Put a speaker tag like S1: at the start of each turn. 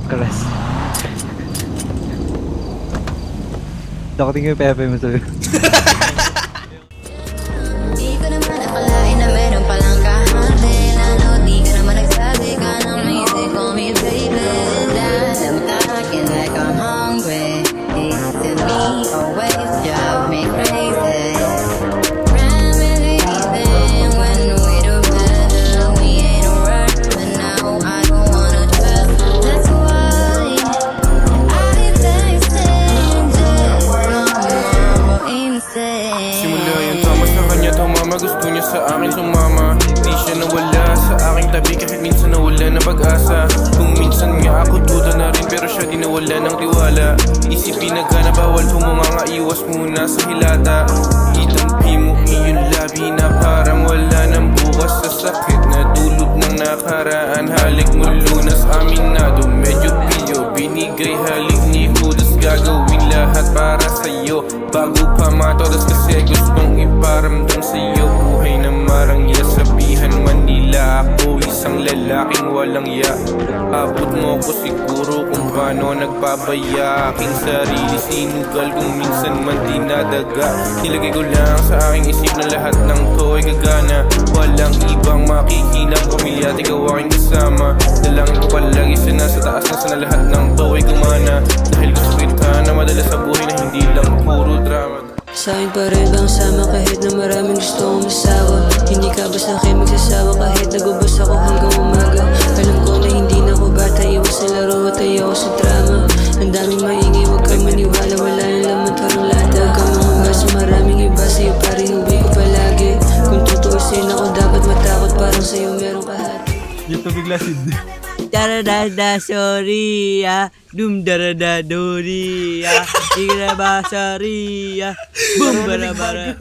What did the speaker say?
S1: Karas. Nakatingin yung pepe mo sa'yo.
S2: Di ko naman akalain na meron palang kahatin. Ano, di ka naman nagsabi ka ng music. Call me baby. Dad, I'm talking like I'm hungry. Eating me always drive me crazy. Reminiscing when we together. We ain't around, but now I don't wanna trust. That's why I tasting just como insane.
S3: Simula yung tama sa kanya tumama. Gusto niya sa akin sumama. Di siya nawala sa aking tabi kahit minsan nawala ng pag-asa. Kung minsan nga ako duda na rin pero siya di nawala ng tiwala. Isipin na ka na bawal humunganga, iwas muna sa hilata. Itampi mo iyong labi na parang wala ng bukas. Sa sakit na dulot ng nakaraan. Halik mo lunas aminado, medyo pilyo. Binigay halik ni Judas, gagawin lahat para sa'yo. Bago pa matodas kasi gustong iparamdam sa'yo. Buhay na marangya, sabihan Manila. Ako isang lalaking walang ya. Abot mo ko siguro kung paano nagpabaya. Aking sarili sinugal kung minsan man dinadaga. Nilagay ko lang sa aking isip na lahat ng to ay gagana. Walang ibang makikinang pamilya at ikaw aking kasama. Dalangin ko palagi sa nasa taas na sana lahat ng to ay gumana. Dahil gusto kita na madala sa buhay na hindi lang puro drama.
S4: Sa'kin pa rin bang sama kahit na maraming gusto kong masawa. Hindi ka ba sa'kin magsasawa kahit nagubos ako hanggang umaga. Alam ko na hindi na ako bata, iwas sa laro at ayaw sa drama. Ang daming maingay, huwag kang maniwala, wala na laman tarong lata. Huwag kang mamanga sa maraming iba, sa'yo pa rin uwi ko palagi. Kung tutuusin ako dapat matakot, parang sa'yo merong kahati.
S1: Yung tubig lasid.
S4: Darada sorry dum darada dori ikra ba sorry boom bara bara